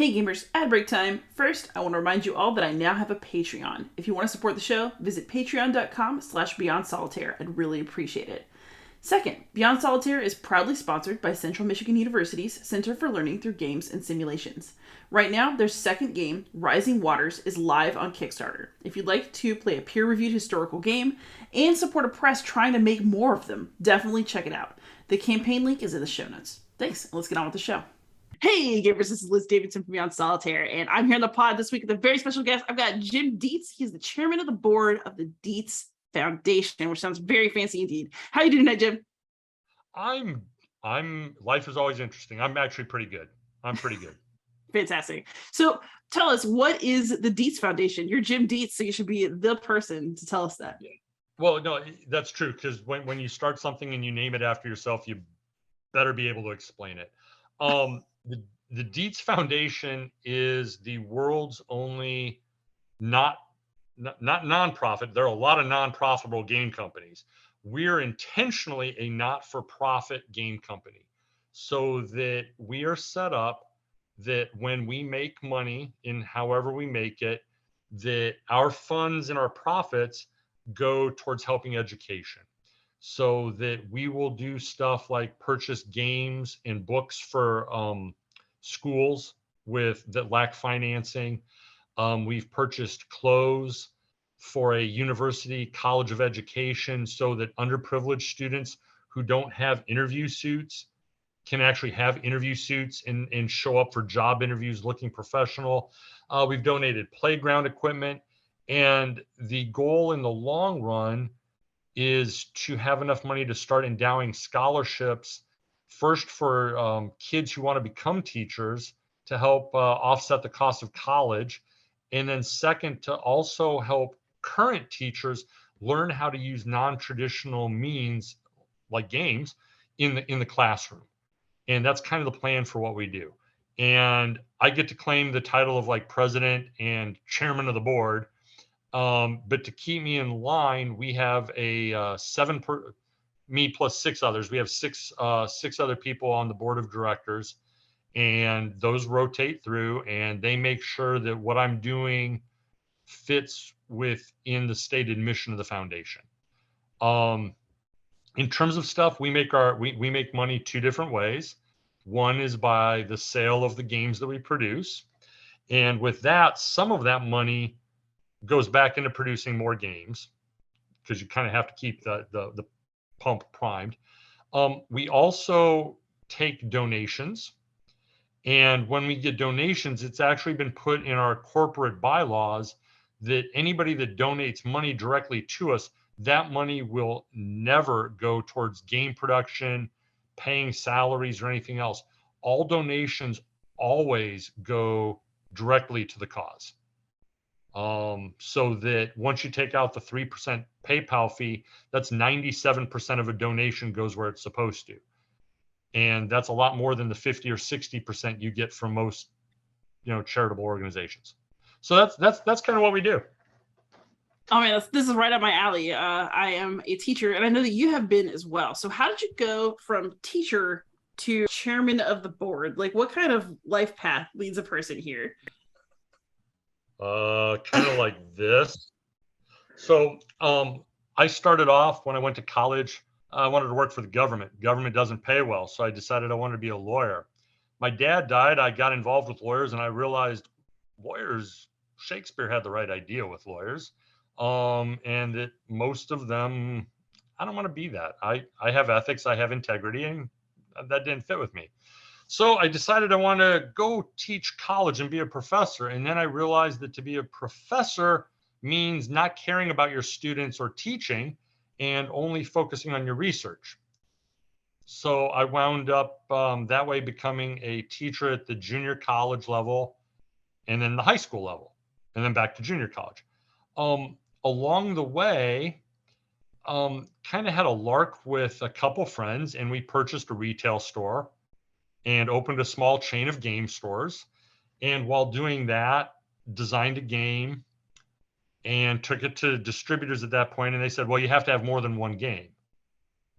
Hey gamers, ad break time. First, I want to remind you all that I now have a Patreon. If you want to support the show, visit patreon.com/Beyond Solitaire. I'd really appreciate it. Second, Beyond Solitaire is proudly sponsored by Central Michigan University's Center for Learning Through Games and Simulations. Right now, their second game, Rising Waters, is live on Kickstarter. If you'd like to play a peer-reviewed historical game and support a press trying to make more of them, definitely check it out. The campaign link is in the show notes. Thanks, and let's get on with the show. Hey, gamers, this is Liz Davidson from Beyond Solitaire, and I'm here on the pod this week with a very special guest. I've got Jim Dietz. He's the chairman of the board of the Dietz Foundation, which sounds very fancy indeed. How are you doing tonight, Jim? Life is always interesting. I'm actually pretty good. I'm pretty good. Fantastic. So tell us, what is the Dietz Foundation? You're Jim Dietz, so you should be the person to tell us that. Yeah. Well, no, that's true, because when you start something and you name it after yourself, you better be able to explain it. The Dietz Foundation is the world's only not nonprofit. There are a lot of non-profitable game companies. We're intentionally a not-for-profit game company, so that we are set up that when we make money in however we make it, that our funds and our profits go towards helping education. So that we will do stuff like purchase games and books for schools that lack financing. We've purchased clothes for a university college of education so that underprivileged students who don't have interview suits can actually have interview suits and show up for job interviews looking professional. We've donated playground equipment, and the goal in the long run is to have enough money to start endowing scholarships, first for kids who want to become teachers to help offset the cost of college, and then second to also help current teachers learn how to use non-traditional means like games in the classroom. And that's kind of the plan for what we do. And I get to claim the title of like president and chairman of the board. But to keep me in line, we have a me plus six others. We have six other people on the board of directors, and those rotate through, and they make sure that what I'm doing fits within the stated mission of the foundation. In terms of stuff, we make money two different ways. One is by the sale of the games that we produce, and with that, some of that money goes back into producing more games, because you kind of have to keep the pump primed. We also take donations, and when we get donations, it's actually been put in our corporate bylaws that anybody that donates money directly to us, that money will never go towards game production, paying salaries, or anything else. All donations always go directly to the cause. So that once you take out the 3% PayPal fee, that's 97% of a donation goes where it's supposed to. And that's a lot more than the 50 or 60% you get from most, charitable organizations. So that's kind of what we do. Oh man, this is right up my alley. I am a teacher, and I know that you have been as well. So how did you go from teacher to chairman of the board? Like, what kind of life path leads a person here? Kind of like this. So I started off when I went to college. I wanted to work for the government. Government doesn't pay well, so I decided I wanted to be a lawyer. My dad died. I got involved with lawyers, and I realized Shakespeare had the right idea with lawyers, and that most of them, I don't want to be that. I have ethics, I have integrity, and that didn't fit with me. So I decided I want to go teach college and be a professor. And then I realized that to be a professor means not caring about your students or teaching and only focusing on your research. So I wound up that way becoming a teacher at the junior college level, and then the high school level, and then back to junior college. Along the way, kind of had a lark with a couple friends, and we purchased a retail store and opened a small chain of game stores. And while doing that, designed a game and took it to distributors at that point. And they said, well, you have to have more than one game.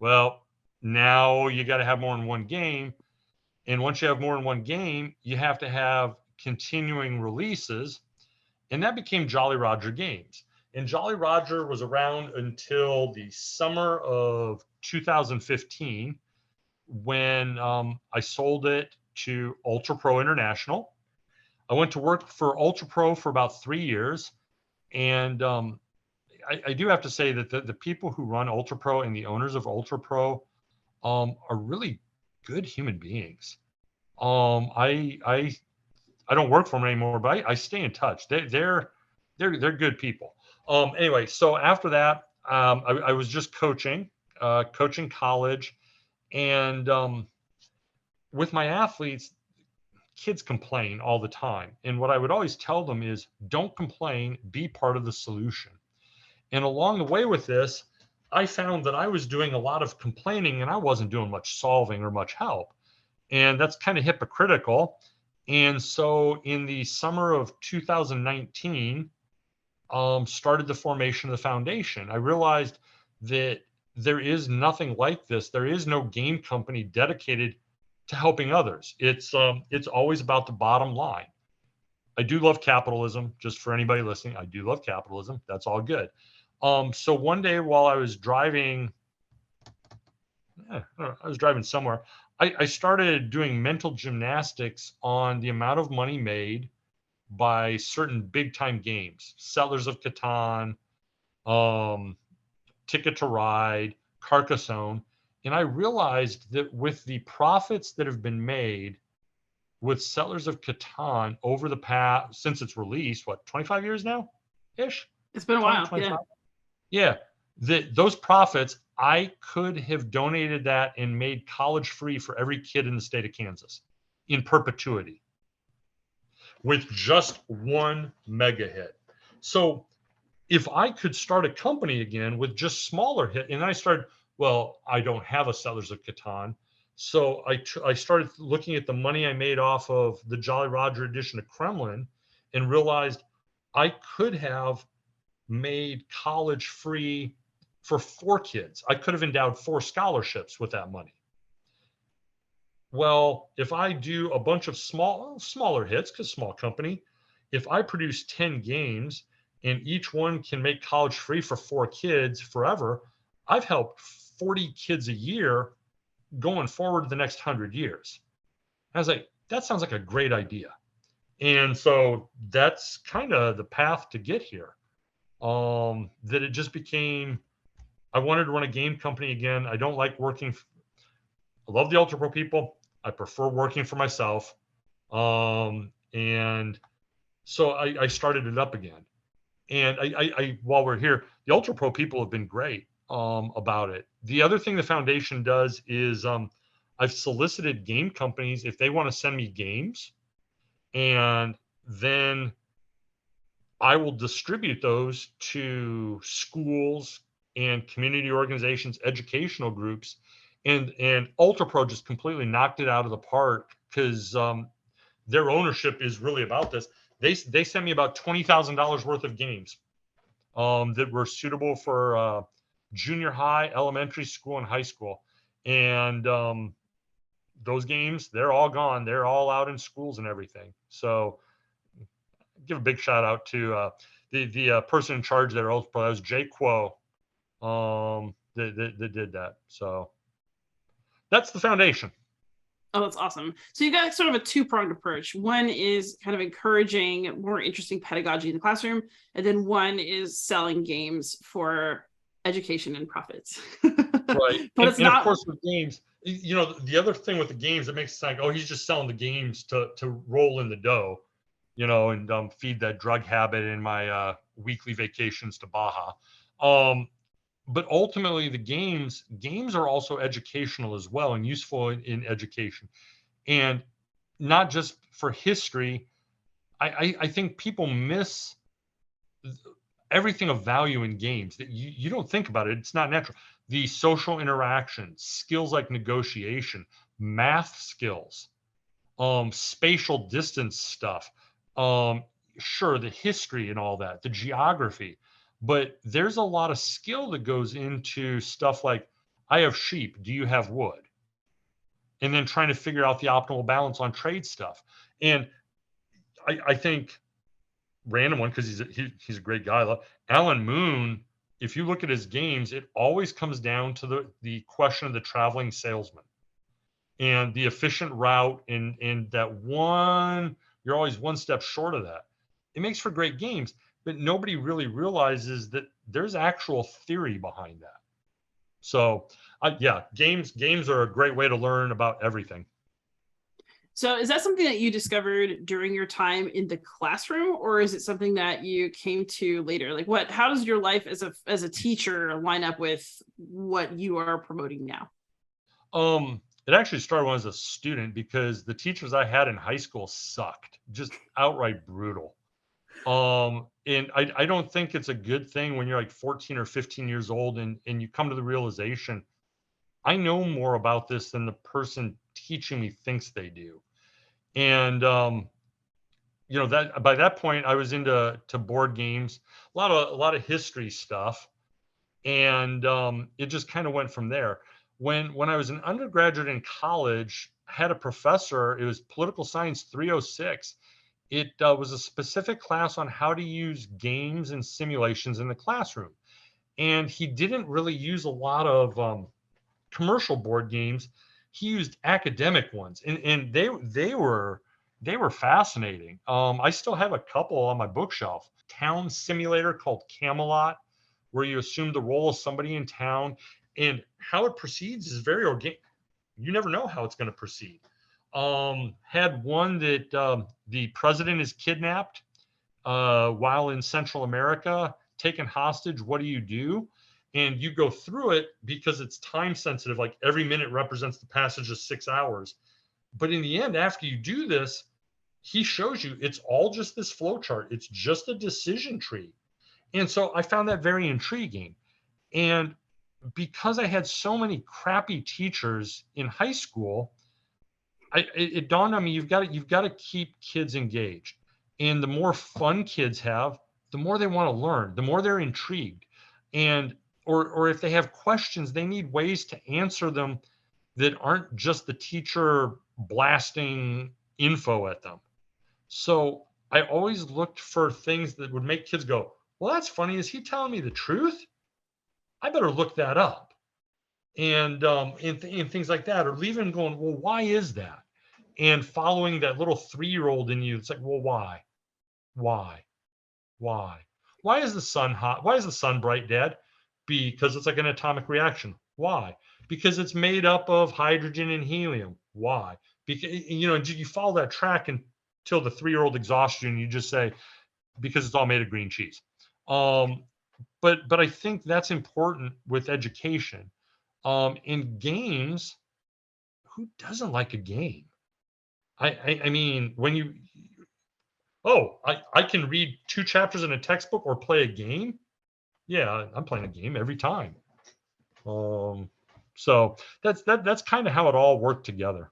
Well, now you got to have more than one game. And once you have more than one game, you have to have continuing releases, and that became Jolly Roger Games. And Jolly Roger was around until the summer of 2015 when I sold it to Ultra Pro International. I went to work for Ultra Pro for about 3 years. And I do have to say that the people who run Ultra Pro and the owners of Ultra Pro are really good human beings. I don't work for them anymore, but I stay in touch. They're good people. Anyway, so after that, I was just coaching college, and with my athletes, kids complain all the time. And what I would always tell them is, don't complain, be part of the solution. And along the way with this, I found that I was doing a lot of complaining and I wasn't doing much solving or much help. And that's kind of hypocritical. And so in the summer of 2019, started the formation of the foundation. I realized that there is nothing like this. There is no game company dedicated to helping others. It's always about the bottom line. I do love capitalism. Just for anybody listening, I do love capitalism. That's all good. So one day while I was driving, I was driving somewhere. I started doing mental gymnastics on the amount of money made by certain big time games, Settlers of Catan, Ticket to Ride, Carcassonne. And I realized that with the profits that have been made with Settlers of Catan over the past, since its release, 25 years now ish? It's been a 20, while. 25? Yeah. Those profits, I could have donated that and made college free for every kid in the state of Kansas in perpetuity with just one mega hit. So if I could start a company again with just smaller hit, and I started, well, I don't have a Settlers of Catan. So I started looking at the money I made off of the Jolly Roger edition of Kremlin and realized I could have made college free for 4 kids. I could have endowed 4 scholarships with that money. Well, if I do a bunch of smaller hits, because small company, if I produce 10 games and each one can make college free for 4 kids forever, I've helped 40 kids a year going forward the next 100 years. I was like, that sounds like a great idea. And so that's kind of the path to get here. That it just became, I wanted to run a game company again. I don't like working. I love the Ultra Pro people. I prefer working for myself. And so I started it up again. And I while we're here, the Ultra Pro people have been great about it. The other thing the foundation does is I've solicited game companies if they want to send me games, and then I will distribute those to schools and community organizations, educational groups, and Ultra Pro just completely knocked it out of the park because their ownership is really about this. They sent me about $20,000 worth of games that were suitable for junior high, elementary school, and high school, and those games, they're all gone. They're all out in schools and everything. So give a big shout out to the person in charge there. That was Jay Quo that did that. So that's the foundation. Oh, that's awesome. So you got sort of a 2-pronged approach. One is kind of encouraging more interesting pedagogy in the classroom, and then one is selling games for education and profits. Right. But it's not, of course, with games, the other thing with the games that makes it sound like, oh, he's just selling the games to roll in the dough, and feed that drug habit in my weekly vacations to Baja. But ultimately, the games are also educational as well and useful in education, and not just for history. I think people miss everything of value in games that you don't think about it. It's not natural. The social interaction, skills like negotiation, math skills, spatial distance stuff, sure, the history and all that, the geography. But there's a lot of skill that goes into stuff like, I have sheep, do you have wood? And then trying to figure out the optimal balance on trade stuff. And I think random one because he's a great guy. Alan Moon. If you look at his games, it always comes down to the question of the traveling salesman and the efficient route, and that one you're always one step short of that. It makes for great games, but nobody really realizes that there's actual theory behind that. So, yeah, games are a great way to learn about everything. So is that something that you discovered during your time in the classroom, or is it something that you came to later? Like how does your life as a teacher line up with what you are promoting now? It actually started when I was a student because the teachers I had in high school sucked, just outright brutal. And I don't think it's a good thing when you're like 14 or 15 years old and you come to the realization, I know more about this than the person teaching me thinks they do. And that by that point I was into board games, a lot of history stuff, and it just kind of went from there. When I was an undergraduate in college, I had a professor. It was political science 306. It was a specific class on how to use games and simulations in the classroom, and he didn't really use a lot of commercial board games. He used academic ones, and they were fascinating. I still have a couple on my bookshelf. Town simulator called Camelot, where you assume the role of somebody in town, and how it proceeds is very organic. You never know how it's going to proceed. Had one that the president is kidnapped while in Central America, taken hostage. What do you do? And you go through it because it's time sensitive. Like every minute represents the passage of 6 hours. But in the end, after you do this, he shows you it's all just this flow chart. It's just a decision tree. And so I found that very intriguing. And because I had so many crappy teachers in high school, it dawned on me you've got to keep kids engaged. And the more fun kids have, the more they want to learn, the more they're intrigued. And or if they have questions, they need ways to answer them that aren't just the teacher blasting info at them. So I always looked for things that would make kids go, well, that's funny. Is he telling me the truth? I better look that up. And things like that, or leave him going, well, why is that? And following that little 3-year-old in you, it's like, well, why? Why? Why? Why is the sun hot? Why is the sun bright, Dad? Because it's like an atomic reaction. Why? Because it's made up of hydrogen and helium. Why? Because you follow that track until the 3-year-old exhausts you, and you just say, because it's all made of green cheese. But I think that's important with education. In games, who doesn't like a game? I mean, when I can read 2 chapters in a textbook or play a game. Yeah, I'm playing a game every time. So that's kind of how it all worked together.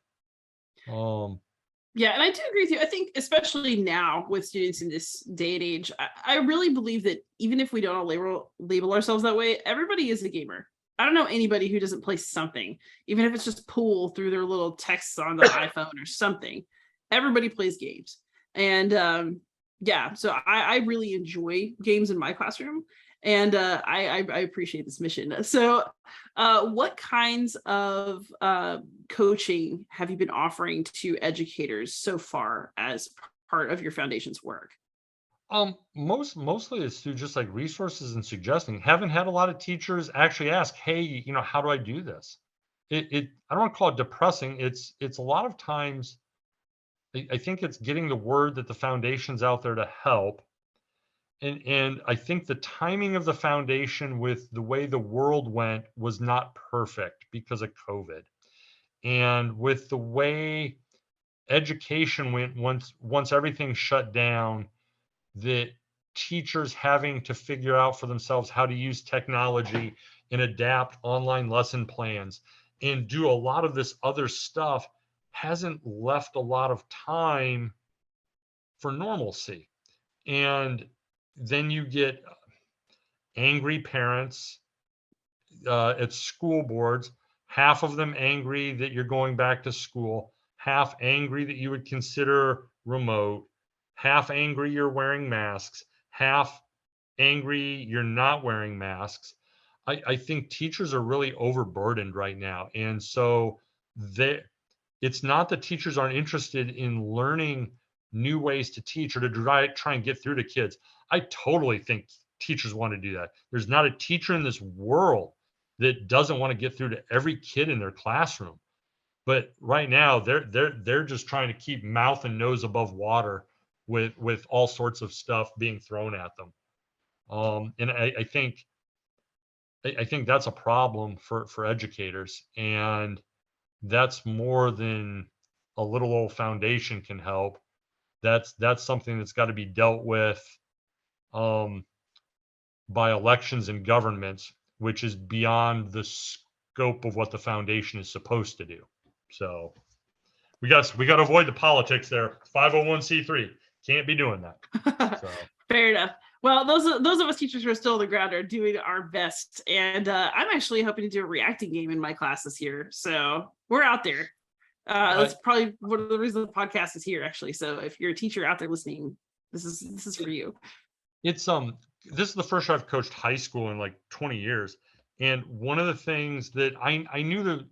Yeah, and I do agree with you. I think especially now with students in this day and age, I really believe that even if we don't all label ourselves that way, everybody is a gamer. I don't know anybody who doesn't play something, even if it's just pool through their little texts on the iPhone or something. Everybody plays games. And yeah, so I really enjoy games in my classroom. And I appreciate this mission. So what kinds of coaching have you been offering to educators so far as part of your foundation's work? Mostly it's through just like resources and suggesting. Haven't had a lot of teachers actually ask, hey, how do I do this? I don't want to call it depressing. It's a lot of times I think it's getting the word that the foundation's out there to help. And I think the timing of the foundation with the way the world went was not perfect because of COVID. And with the way education went once everything shut down, that teachers having to figure out for themselves how to use technology and adapt online lesson plans and do a lot of this other stuff hasn't left a lot of time for normalcy. And then you get angry parents at school boards, half of them angry that you're going back to school, half angry that you would consider remote, half angry you're wearing masks, half angry you're not wearing masks. I think teachers are really overburdened right now. And so they it's not that teachers aren't interested in learning new ways to teach or to try and get through to kids. I totally think teachers want to do that. There's not a teacher in this world that doesn't want to get through to every kid in their classroom. But right now they're just trying to keep mouth and nose above water with all sorts of stuff being thrown at them. And I think that's a problem for educators, and that's more than a little old foundation can help. That's something that's got to be dealt with um, by elections and governments, which is beyond the scope of what the foundation is supposed to do. So we got to avoid the politics there. 501c3 can't be doing that. So. Fair enough. Well, those of us teachers who are still on the ground are doing our best, and I'm actually hoping to do a reacting game in my class this year. So we're out there. That's probably one of the reasons the podcast is here, actually. So if you're a teacher out there listening, this is for you. It's this is the first year I've coached high school in like 20 years, and one of the things that I knew that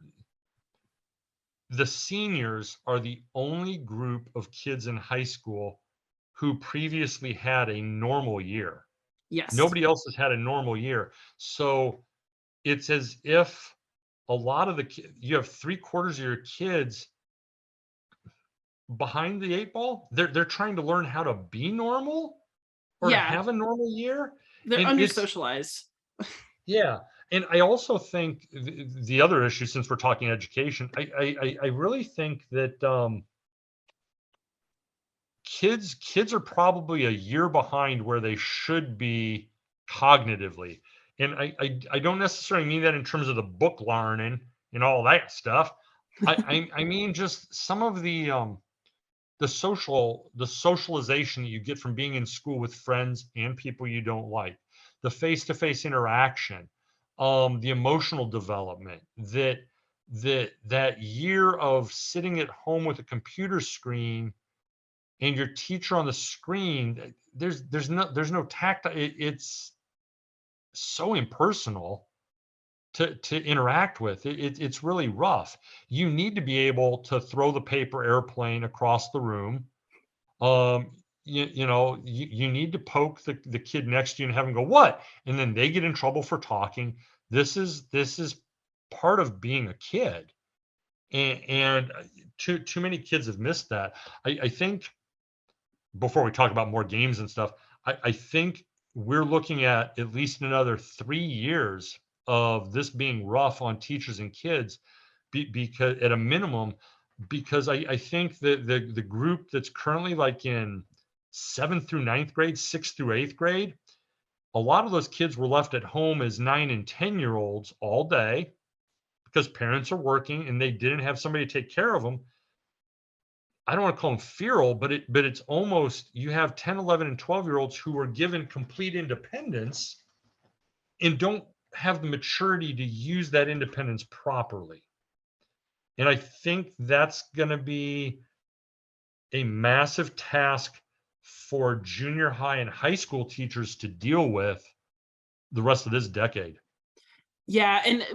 the seniors are the only group of kids in high school who previously had a normal year. Yes. Nobody else has had a normal year. So it's as if a lot of you have 3/4 of your kids behind the 8 ball. They're trying to learn how to be normal or to have a normal year. They're under socialized. Yeah. And I also think the other issue, since we're talking education, I really think that kids are probably a year behind where they should be cognitively. And I don't necessarily mean that in terms of the book learning and all that stuff. I mean just some of the socialization that you get from being in school with friends and people you don't like, the face-to-face interaction, the emotional development, that year of sitting at home with a computer screen and your teacher on the screen. There's no tact. It's so impersonal to interact with. It's really rough. You need to be able to throw the paper airplane across the room. You need to poke the kid next to you and have them go, "What?" And then they get in trouble for talking. This is part of being a kid. And too many kids have missed that. I think before we talk about more games and stuff, I think we're looking at least another 3 years of this being rough on teachers and kids, because at a minimum, because I think that the group that's currently like in 7th through 9th grade, 6th through 8th grade, a lot of those kids were left at home as 9 and 10-year-olds all day because parents are working and they didn't have somebody to take care of them. I don't want to call them feral, but it's almost, you have 10, 11, and 12-year-olds who are given complete independence and don't have the maturity to use that independence properly. And I think that's going to be a massive task for junior high and high school teachers to deal with the rest of this decade. Yeah, and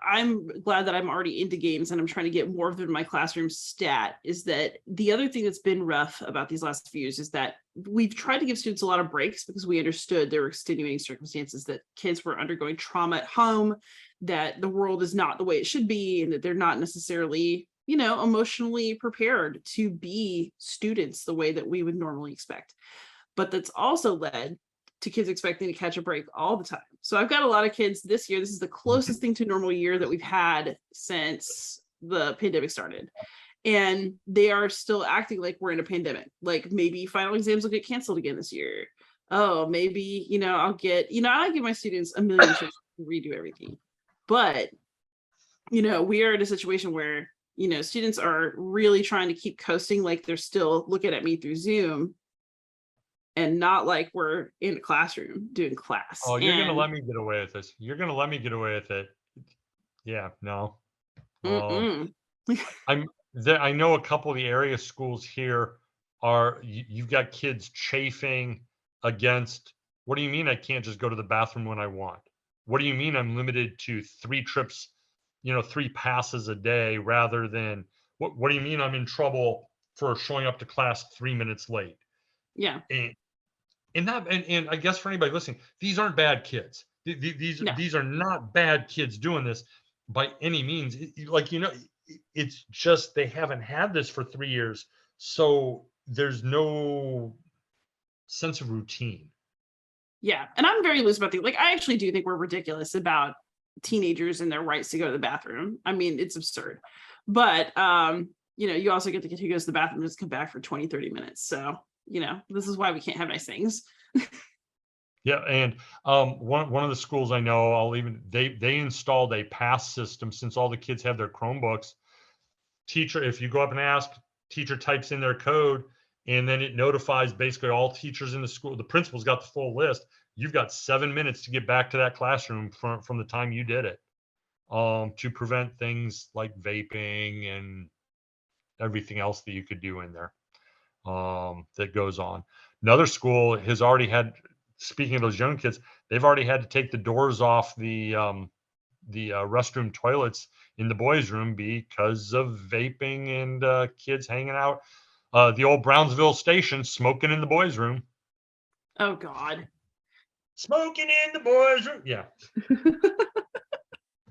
I'm glad that I'm already into games and I'm trying to get more of them in my classroom stat, is that the other thing that's been rough about these last few years is that we've tried to give students a lot of breaks because we understood there were extenuating circumstances, that kids were undergoing trauma at home, that the world is not the way it should be, and that they're not necessarily, emotionally prepared to be students the way that we would normally expect. But that's also led to kids expecting to catch a break all the time. So I've got a lot of kids this year. This is the closest thing to a normal year that we've had since the pandemic started. And they are still acting like we're in a pandemic. Like maybe final exams will get canceled again this year. Oh, maybe, I'll get, I give my students a million chances to redo everything. But, we are in a situation where, students are really trying to keep coasting like they're still looking at me through Zoom, and not like we're in a classroom doing class. Oh, you're going to let me get away with this. You're going to let me get away with it. Yeah, no. I know a couple of the area schools here you've got kids chafing against, what do you mean I can't just go to the bathroom when I want? What do you mean I'm limited to 3 trips, 3 passes a day rather than, what do you mean I'm in trouble for showing up to class 3 minutes late? Yeah. And I guess for anybody listening, these aren't bad kids. No. These are not bad kids doing this by any means. It's just they haven't had this for 3 years, so there's no sense of routine. Yeah. And I'm very loose about things. Like, I actually do think we're ridiculous about teenagers and their rights to go to the bathroom. I mean, it's absurd. But you also get the kid who goes to the bathroom and just come back for 20, 30 minutes. So, this is why we can't have nice things. Yeah, and one of the schools I know, they installed a pass system since all the kids have their Chromebooks. Teacher, if you go up and ask, teacher types in their code, and then it notifies basically all teachers in the school. The principal's got the full list. You've got 7 minutes to get back to that classroom from the time you did it, to prevent things like vaping and everything else that you could do in there, that goes on. Another school has already had, speaking of those young kids, they've already had to take the doors off the restroom toilets in the boys' room because of vaping and kids hanging out. The old Brownsville station, smoking in the boys' room. Oh, God. Smoking in the boys' room. Yeah.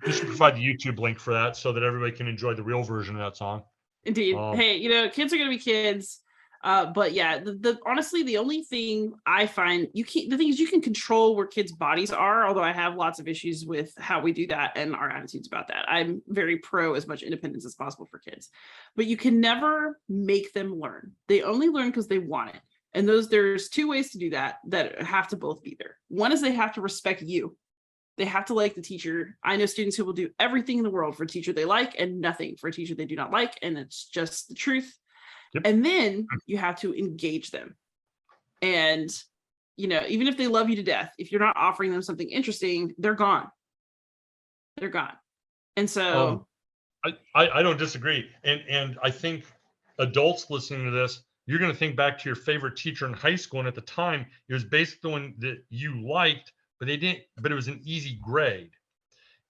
We should provide the YouTube link for that so that everybody can enjoy the real version of that song. Indeed. Hey, kids are going to be kids. But yeah, honestly, the only thing I find the thing is you can control where kids' bodies are, although I have lots of issues with how we do that and our attitudes about that. I'm very pro as much independence as possible for kids, but you can never make them learn. They only learn because they want it. And there's 2 ways to do that have to both be there. One is they have to respect you. They have to like the teacher. I know students who will do everything in the world for a teacher they like and nothing for a teacher they do not like. And it's just the truth. Yep. And then you have to engage them. And, even if they love you to death, if you're not offering them something interesting, they're gone. They're gone. And so I don't disagree. And I think adults listening to this, you're going to think back to your favorite teacher in high school. And at the time, it was basically the one that you liked, but it was an easy grade.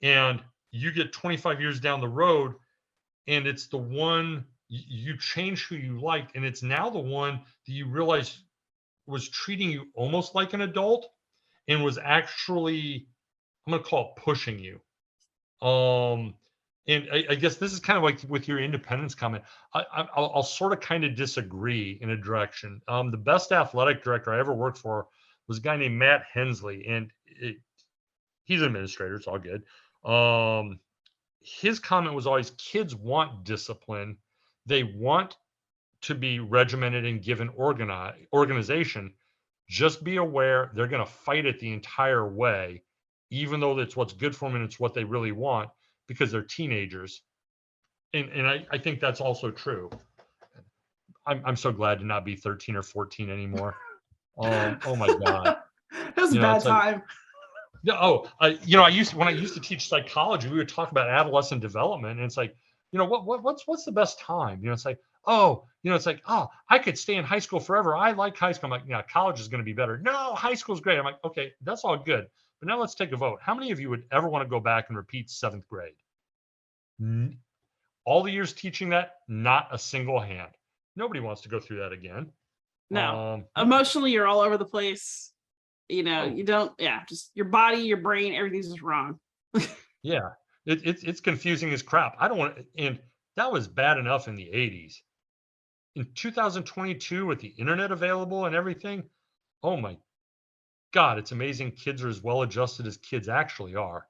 And you get 25 years down the road, and it's the one you change who you liked, and it's now the one that you realize was treating you almost like an adult and was actually, I'm going to call it, pushing you. And I guess this is kind of like with your independence comment. I'll sort of kind of disagree in a direction. The best athletic director I ever worked for was a guy named Matt Hensley, and he's an administrator. It's all good. His comment was always, kids want discipline. They want to be regimented and given organization. Just be aware they're going to fight it the entire way, even though it's what's good for them and it's what they really want, because they're teenagers. And I think that's also true. I'm so glad to not be 13 or 14 anymore. Oh my God. That was a bad time. When I used to teach psychology, we would talk about adolescent development, and it's like, what's the best time? It's like, I could stay in high school forever. I like high school. I'm like, yeah, college is going to be better. No, high school's great. I'm like, okay, that's all good. But now let's take a vote. How many of you would ever want to go back and repeat 7th grade? All the years teaching that, not a single hand. Nobody wants to go through that again. No. Emotionally, you're all over the place. You don't, just your body, your brain, everything's just wrong. Yeah. It's confusing as crap. I don't want, and that was bad enough in the 80s. In 2022, with the internet available and everything, oh my God, it's amazing kids are as well adjusted as kids actually are.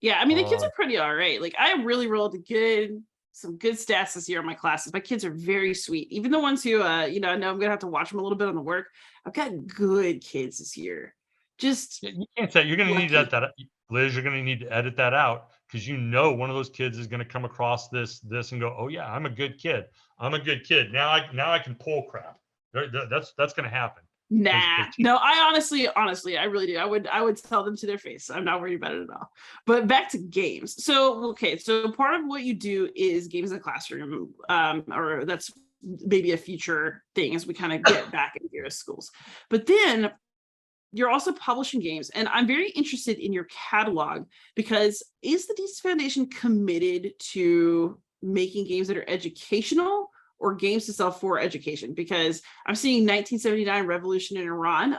Yeah, I mean, the kids are pretty all right. Like, I really rolled some good stats this year in my classes. My kids are very sweet. Even the ones who, I know I'm going to have to watch them a little bit on the work. I've got good kids this year. Just, you can't say, you're going to need to edit that, Liz, you're going to need to edit that out, because one of those kids is going to come across this and go, oh yeah, I'm a good kid. I'm a good kid. Now I can pull crap. That's going to happen. Nah, no, I honestly, I really do. I would tell them to their face. I'm not worried about it at all. But back to games. So part of what you do is games in the classroom, or that's maybe a future thing as we kind of get back into your schools. But then you're also publishing games, and I'm very interested in your catalog, because is the Dietz Foundation committed to making games that are educational, or games to sell for education? Because I'm seeing 1979 Revolution in Iran.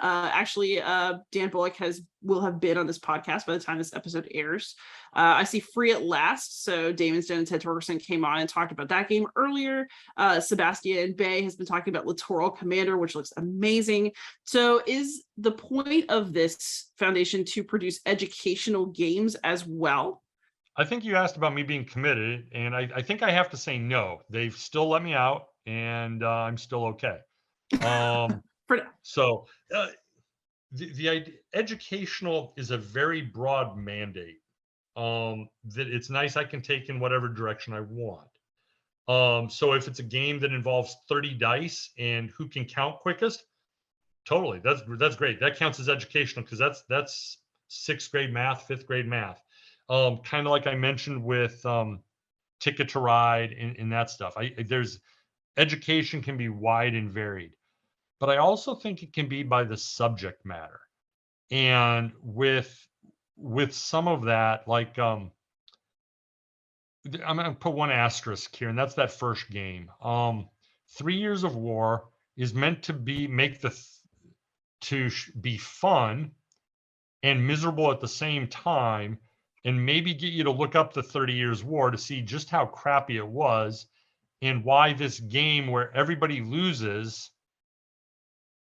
Dan Bullock will have been on this podcast by the time this episode airs. I see Free at Last. So Damon Stone and Ted Torgerson came on and talked about that game earlier. Sebastian Bay has been talking about Littoral Commander, which looks amazing. So is the point of this foundation to produce educational games as well? I think you asked about me being committed, and I think I have to say no. They've still let me out, and I'm still okay. For now. So the idea, educational is a very broad mandate that it's nice I can take in whatever direction I want. So if it's a game that involves 30 dice and who can count quickest, totally, that's great. That counts as educational because that's sixth grade math, fifth grade math. Kind of like I mentioned with Ticket to Ride and that stuff. There's education can be wide and varied, but I also think it can be by the subject matter. And with some of that, like I'm going to put one asterisk here, and that's that first game. 3 Years of War is meant to be be fun and miserable at the same time, and maybe get you to look up the 30 Years War to see just how crappy it was and why this game where everybody loses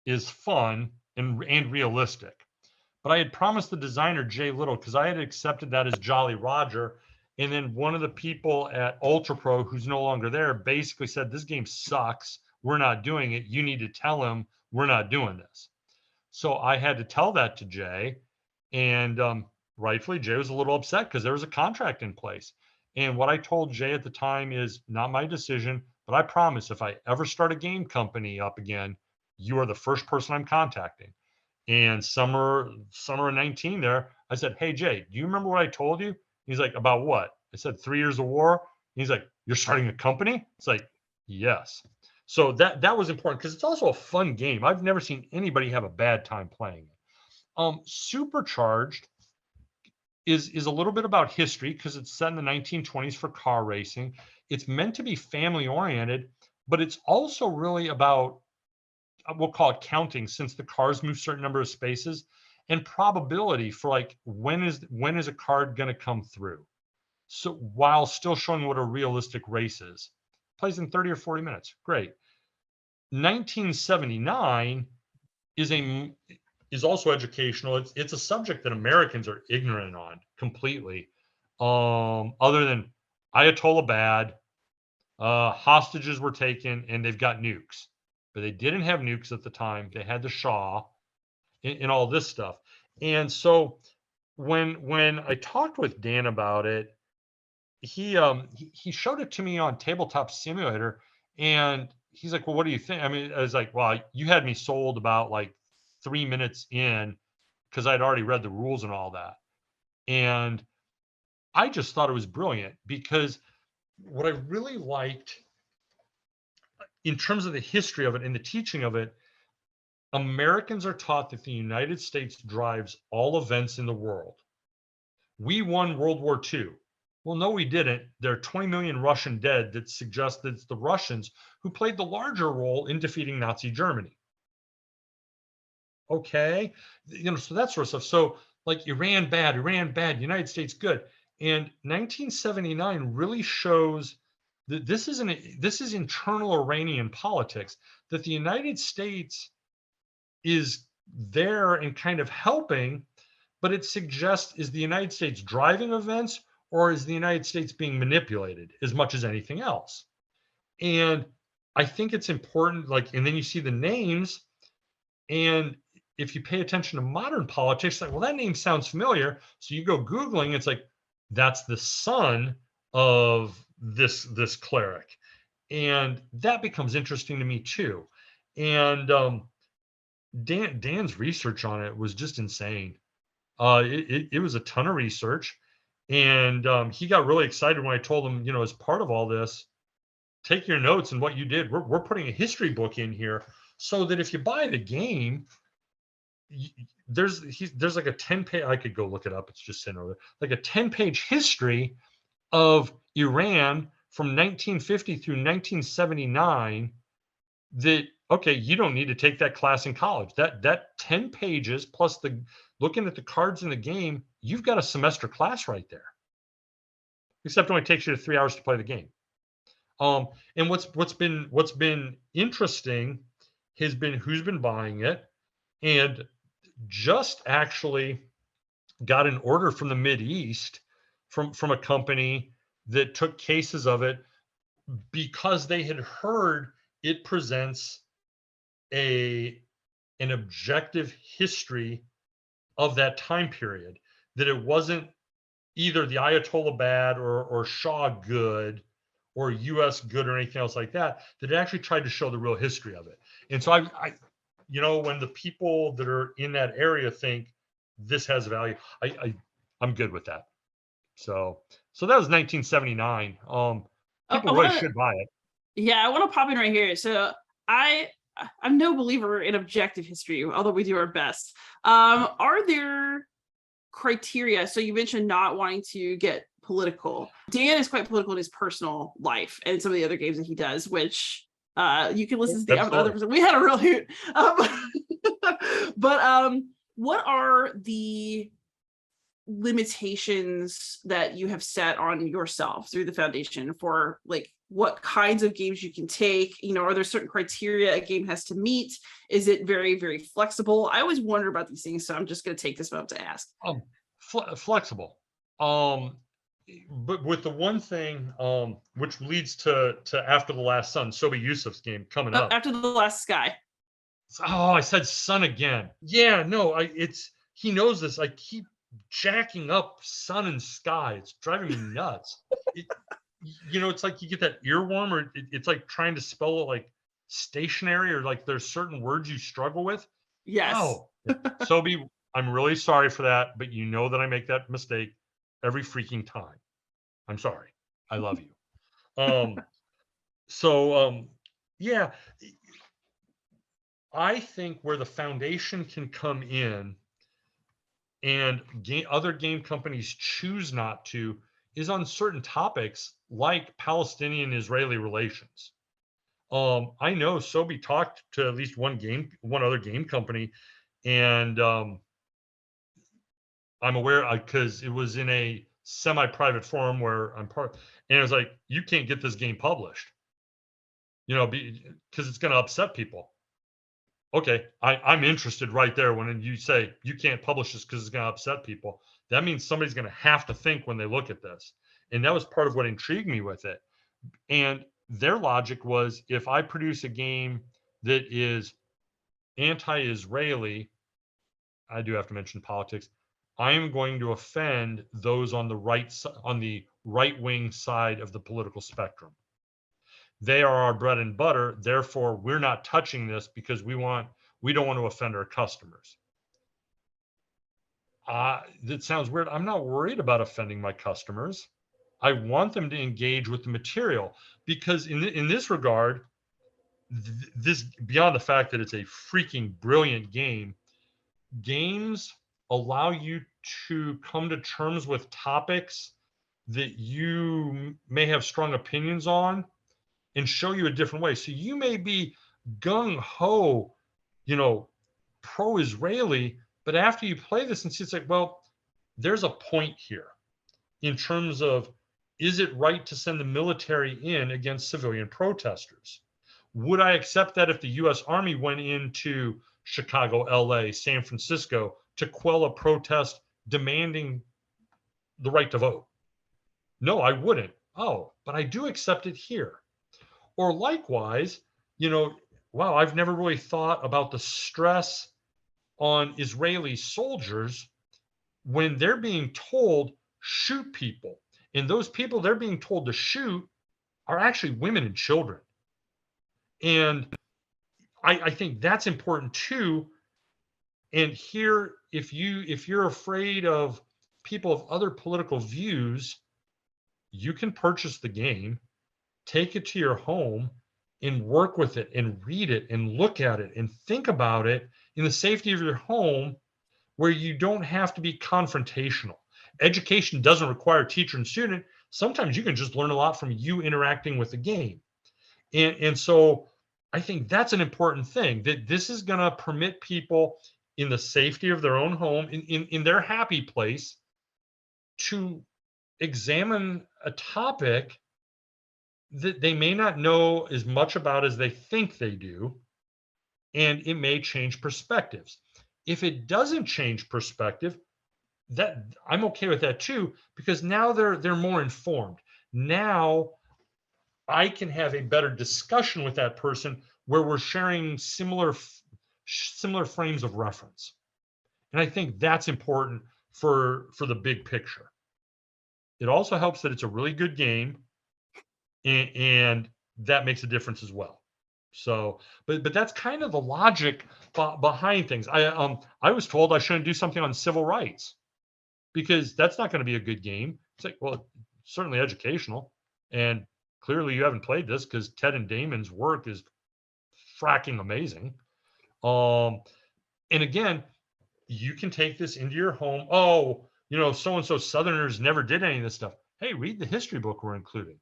is fun and realistic. But I had promised the designer, Jay Little, because I had accepted that as Jolly Roger. And then one of the people at Ultra Pro, who's no longer there, basically said, this game sucks. We're not doing it. You need to tell him we're not doing this. So I had to tell that to Jay. And rightfully, Jay was a little upset because there was a contract in place. And what I told Jay at the time is not my decision, but I promise if I ever start a game company up again, you are the first person I'm contacting. And summer of 19 there, I said, hey, Jay, do you remember what I told you? He's like, about what? I said, 3 Years of War. He's like, you're starting a company? It's like, yes. So that was important because it's also a fun game. I've never seen anybody have a bad time playing it. Supercharged is a little bit about history because it's set in the 1920s for car racing. It's meant to be family oriented, but it's also really about, we'll call it counting, since the cars move certain number of spaces, and probability for like when is a card going to come through. So while still showing what a realistic race is, plays in 30 or 40 minutes. Great. 1979 is also educational. It's a subject that Americans are ignorant on completely. Other than Ayatollah bad, hostages were taken, and they've got nukes. But they didn't have nukes at the time. They had the Shah and all this stuff. And so when I talked with Dan about it, he showed it to me on Tabletop Simulator, and he's like, well, what do you think? I mean, I was like, well, you had me sold about like 3 minutes in because I'd already read the rules and all that. And I just thought it was brilliant because what I really liked in terms of the history of it and the teaching of it, Americans are taught that the United States drives all events in the world. We won World War II. Well, no, we didn't. There are 20 million Russian dead that suggest that it's the Russians who played the larger role in defeating Nazi Germany. Okay, so that sort of stuff. So like Iran bad, United States good. And 1979 really shows that this is internal Iranian politics, that the United States is there and kind of helping, but it suggests, is the United States driving events, or is the United States being manipulated as much as anything else? And I think it's important, like, and then you see the names, and if you pay attention to modern politics, like, well, that name sounds familiar. So you go Googling, it's like, that's the son of this cleric. And that becomes interesting to me too. And Dan's research on it was just insane. It was a ton of research. And he got really excited when I told him, as part of all this, take your notes and what you did. We're putting a history book in here so that if you buy the game, there's like a 10-page, I could go look it up. It's just sitting over there, like a 10-page history of Iran from 1950 through 1979 that, okay, you don't need to take that class in college. That 10 pages plus the looking at the cards in the game, you've got a semester class right there. Except it only takes you 3 hours to play the game. And what's been interesting has been who's been buying it, and just actually got an order from the Mid East from a company that took cases of it because they had heard it presents an objective history of that time period, that it wasn't either the Ayatollah bad or Shah good or US good or anything else like that, that it actually tried to show the real history of it. And so I when the people that are in that area think this has value, I'm good with that. So that was 1979. People really should buy it. Yeah, I want to pop in right here. So I'm no believer in objective history, although we do our best. Are there criteria? So you mentioned not wanting to get political. Dan is quite political in his personal life and some of the other games that he does, which you can listen to the other person. We had a real hoot. But what are the limitations that you have set on yourself through the foundation for like what kinds of games you can take? Are there certain criteria a game has to meet? Is it very, very flexible? I always wonder about these things, so I'm just going to take this moment to ask. Flexible. But with the one thing, which leads to After the Last Sun, Sobi Yusuf's game coming up. After the Last Sky. Oh, I said Sun again. Yeah, no, he knows this. I keep jacking up Sun and Sky. It's driving me nuts. It's like you get that earworm, or it's like trying to spell it like stationary, or like there's certain words you struggle with. Yes. Oh, Sobi, I'm really sorry for that, but you know that I make that mistake every freaking time. I'm sorry. I love you. Yeah, I think where the foundation can come in and other game companies choose not to is on certain topics like Palestinian-Israeli relations. I know Sobi talked to at least one other game company, and I'm aware because it was in a semi-private forum where I'm part, and it was like, you can't get this game published, because it's going to upset people. Okay, I'm interested right there when you say you can't publish this because it's going to upset people. That means somebody's going to have to think when they look at this. And that was part of what intrigued me with it. And their logic was, if I produce a game that is anti-Israeli, I do have to mention politics, I am going to offend those on the right-wing side of the political spectrum. They are our bread and butter. Therefore, we're not touching this because we don't want to offend our customers. That sounds weird. I'm not worried about offending my customers. I want them to engage with the material, because in this regard, this, beyond the fact that it's a freaking brilliant game, games allow you to come to terms with topics that you may have strong opinions on and show you a different way. So you may be gung-ho, pro-Israeli, but after you play this and see, it's like, well, there's a point here in terms of, is it right to send the military in against civilian protesters? Would I accept that if the U.S. Army went into Chicago, LA, San Francisco to quell a protest demanding the right to vote? No, I wouldn't. Oh, but I do accept it here. Or likewise, wow, I've never really thought about the stress on Israeli soldiers when they're being told, shoot people. And those people they're being told to shoot are actually women and children. And I think that's important too. And here, if you're afraid of people of other political views, you can purchase the game, take it to your home and work with it and read it and look at it and think about it in the safety of your home where you don't have to be confrontational. Education doesn't require teacher and student. Sometimes you can just learn a lot from you interacting with the game. And so I think that's an important thing, that this is going to permit people in the safety of their own home, in their happy place, to examine a topic that they may not know as much about as they think they do, and it may change perspectives. If it doesn't change perspective, that I'm okay with that too, because now they're more informed. Now I can have a better discussion with that person where we're sharing similar frames of reference. And I think that's important for the big picture. It also helps that it's a really good game, and that makes a difference as well. So, but that's kind of the logic behind things. I was told I shouldn't do something on civil rights because that's not going to be a good game. It's like, well, it's certainly educational, and clearly you haven't played this because Ted and Damon's work is fracking amazing. And again, you can take this into your home. Oh, so and so Southerners never did any of this stuff. Hey, read the history book we're including.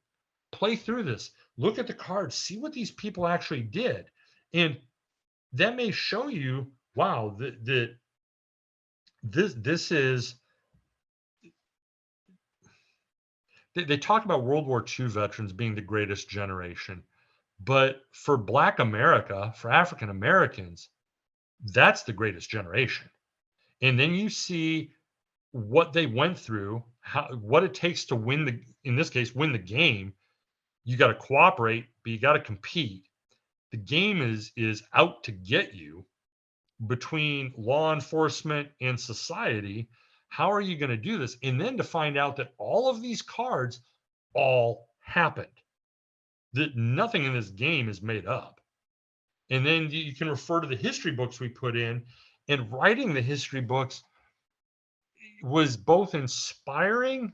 Play through this. Look at the cards. See what these people actually did, and that may show you, wow, that this is. They talk about World War II veterans being the greatest generation, but for Black America, for African Americans, that's the greatest generation. And then you see what they went through, what it takes to win in this case, win the game. You got to cooperate, but you got to compete. The game is out to get you between law enforcement and society. How are you going to do this? And then to find out that all of these cards all happened, that nothing in this game is made up. And then you can refer to the history books we put in, and writing the history books was both inspiring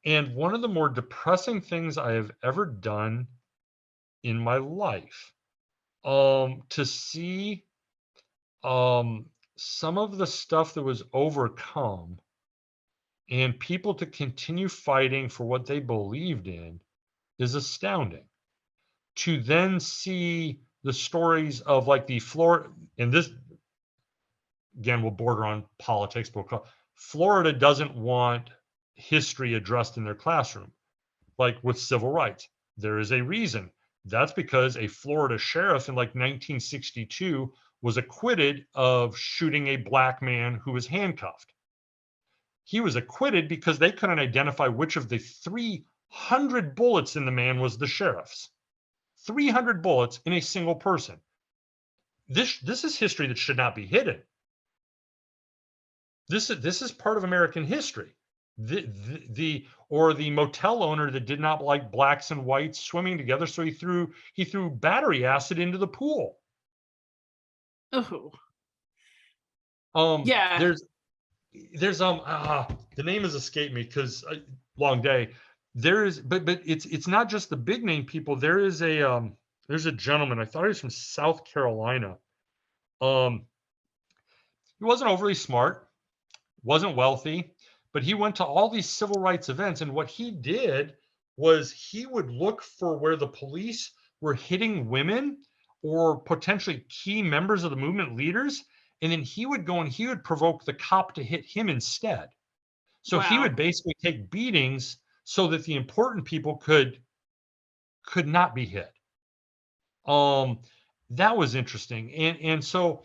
and one of the more depressing things I have ever done in my life. To see some of the stuff that was overcome and people to continue fighting for what they believed in is astounding. To then see the stories of like the Florida, and this again will border on politics, but Florida doesn't want history addressed in their classroom, like with civil rights. There is a reason. That's because a Florida sheriff in like 1962 was acquitted of shooting a Black man who was handcuffed. He was acquitted because they couldn't identify which of the 300 bullets in the man was the sheriff's. 300 bullets in a single person. This is history that should not be hidden. This is part of American history. The motel owner that did not like blacks and whites swimming together, so he threw battery acid into the pool. Oh. Um, Yeah. there's the name has escaped me because long day. There is, but it's not just the big name people. There's a gentleman. I thought he was from South Carolina. He wasn't overly smart, wasn't wealthy, but he went to all these civil rights events, and what he did was he would look for where the police were hitting women or potentially key members of the movement leaders, and then he would go and he would provoke the cop to hit him instead. So he would basically take beatings so that the important people could not be hit. That was interesting, and so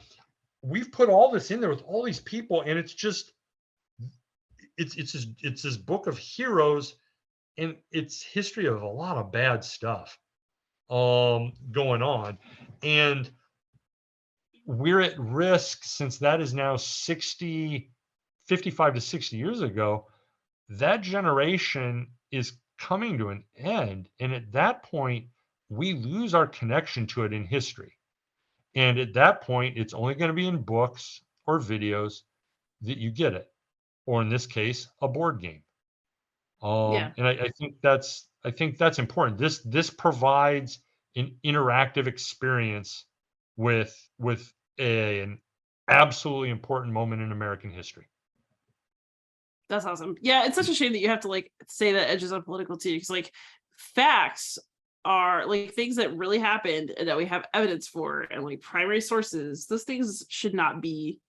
we've put all this in there with all these people, and it's just it's this book of heroes, and it's history of a lot of bad stuff going on, and we're at risk, since that is now 55 to 60 years ago. That generation is coming to an end, and at that point we lose our connection to it in history, and at that point it's only going to be in books or videos that you get it, or in this case a board game. Yeah. And I think that's I think that's important. This provides an interactive experience with an absolutely important moment in American history. That's awesome. Yeah, it's such a shame that you have to like say that edges on political too, because like facts are like things that really happened and that we have evidence for and like primary sources. Those things should not be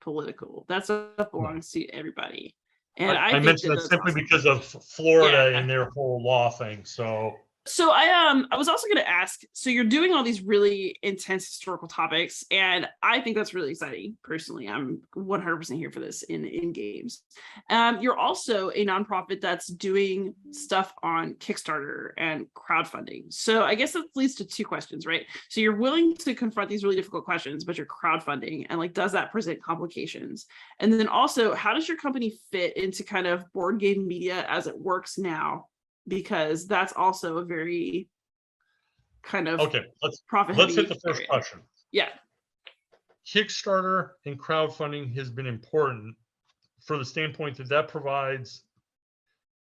political. That stuff No. belongs to everybody. And I I think mentioned that that that's simply awesome. because of Florida Yeah. and their whole law thing. So So I was also going to ask, so you're doing all these really intense historical topics, and I think that's really exciting. Personally, I'm 100% here for this in games. You're also a nonprofit that's doing stuff on Kickstarter and crowdfunding. So I guess that leads to two questions, right? So you're willing to confront these really difficult questions, but you're crowdfunding, and like, does that present complications? And then also, how does your company fit into kind of board game media as it works now? Because that's also a very kind of okay, profit let's hit the heavy first area. question. Yeah. Kickstarter and crowdfunding has been important for the standpoint that provides.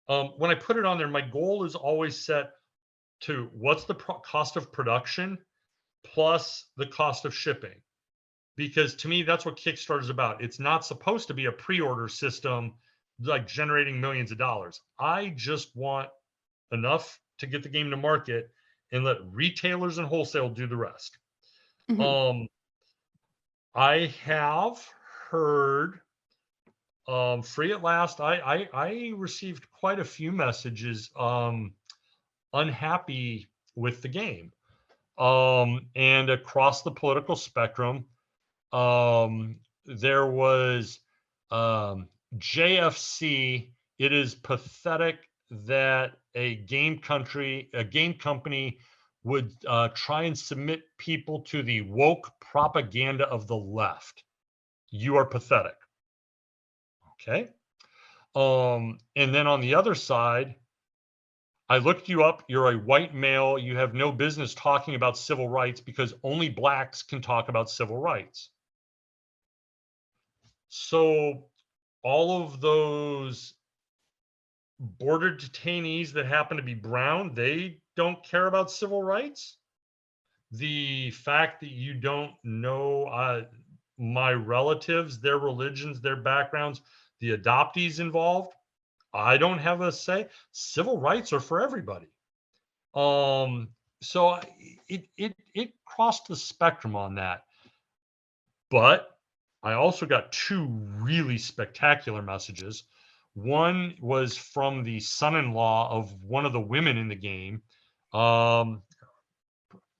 When I put it on there, my goal is always set to what's the cost of production plus the cost of shipping. Because to me, that's what Kickstarter is about. It's not supposed to be a pre-order system like generating millions of dollars. I just want enough to get the game to market and let retailers and wholesale do the rest. Mm-hmm. Um, I have heard free at last. I received quite a few messages unhappy with the game. And across the political spectrum, there was um, JFC. It is pathetic that a game company would try and submit people to the woke propaganda of the left. You are pathetic. Okay. And then on the other side, I looked you up. You're a white male. You have no business talking about civil rights because only blacks can talk about civil rights. So all of those border detainees that happen to be brown, they don't care about civil rights. The fact that you don't know my relatives, their religions, their backgrounds, the adoptees involved, I don't have a say. Civil rights are for everybody. Um, so it crossed the spectrum on that. But I also got two really spectacular messages. One was from the son-in-law of one of the women in the game. Um,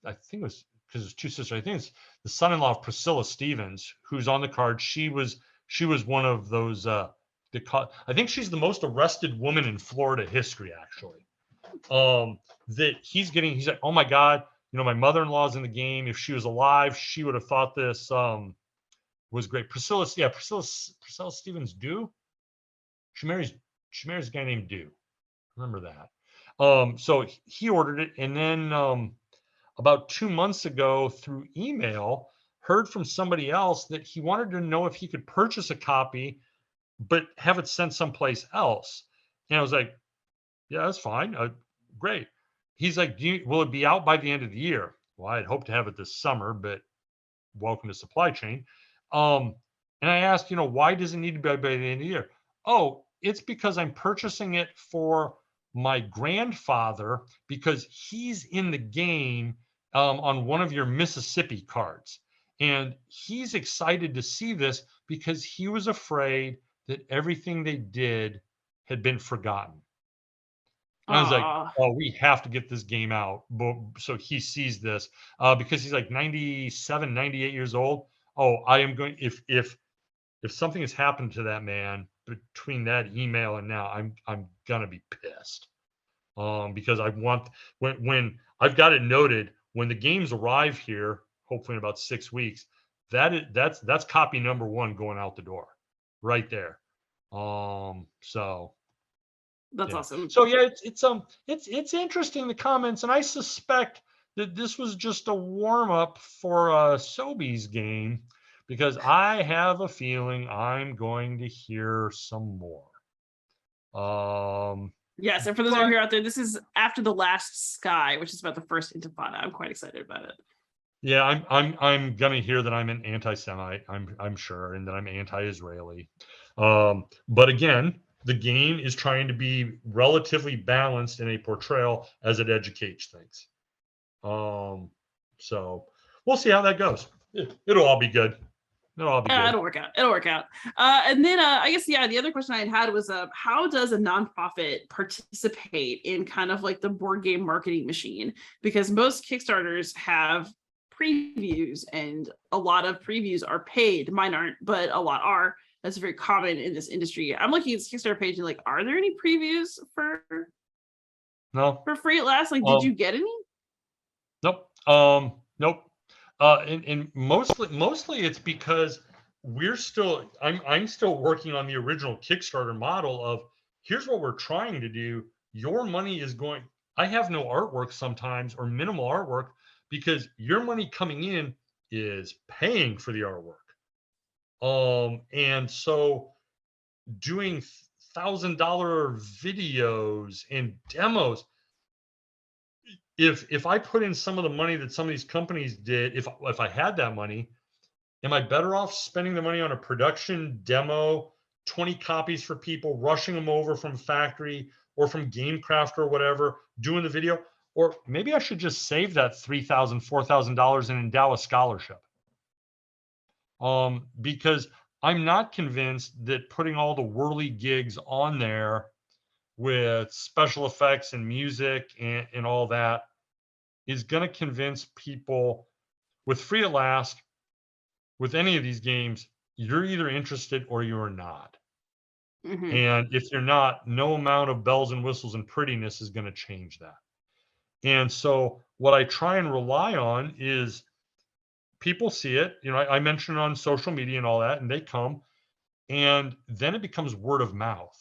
I think it was because it's two sisters. I think it's the son-in-law of Priscilla Stevens, who's on the card. She was one of those. I think she's the most arrested woman in Florida history, actually. That he's like, oh my God, my mother-in-law's in the game. If she was alive, she would have thought this was great. Priscilla Stevens Do. She marries a guy named Do. Remember that. So he ordered it, and then about 2 months ago through email, heard from somebody else that he wanted to know if he could purchase a copy, but have it sent someplace else. And I was like, yeah, that's fine. Great. He's like, will it be out by the end of the year? Well, I'd hope to have it this summer, but welcome to supply chain. Um, and I asked, why does it need to be by the end of the year? Oh, it's because I'm purchasing it for my grandfather because he's in the game on one of your Mississippi cards. And he's excited to see this because he was afraid that everything they did had been forgotten. And I was like, Aw. oh, we have to get this game out. So he sees this because he's like 97, 98 years old. Oh, I am going, if something has happened to that man between that email and now, I'm gonna be pissed. Because I want when I've got it noted when the games arrive here, hopefully in about 6 weeks, that's copy number one going out the door, right there. So That's yeah. awesome. So yeah, it's interesting the comments, and I suspect that this was just a warm up for Sobe's game because I have a feeling I'm going to hear some more. Yes, and for those of you But who are out there, this is After the Last Sky, which is about the first Intifada. I'm quite excited about it. yeah, I'm gonna hear that I'm an anti-Semite. I'm sure, and that I'm anti-Israeli. But again, the game is trying to be relatively balanced in a portrayal as it educates things. So we'll see how that goes. It'll all be good. It'll all be good. It'll work out. It'll work out. And then I guess the other question I had was how does a nonprofit participate in kind of like the board game marketing machine? Because most Kickstarters have previews, and a lot of previews are paid. Mine aren't, but a lot are. That's very common in this industry. I'm looking at this Kickstarter page and like, are there any previews No. for free at last? Like, did you get any? Nope. Nope. And mostly it's because I'm still working on the original Kickstarter model of, here's what we're trying to do. Your money is going. I have no artwork sometimes, or minimal artwork, because your money coming in is paying for the artwork. And so doing $1,000 videos and demos, if I put in some of the money that some of these companies did, if I had that money, am I better off spending the money on a production demo, 20 copies for people, rushing them over from factory or from GameCraft or whatever, doing the video? Or maybe I should just save that $3,000, $4,000 and endow a scholarship. Because I'm not convinced that putting all the whirly gigs on there with special effects and music and all that is going to convince people with Free at Last, with any of these games. You're either interested or you're not. Mm-hmm. And if you're not, no amount of bells and whistles and prettiness is going to change that. And so what I try and rely on is people see it. I mention it on social media and all that, and they come, and then it becomes word of mouth.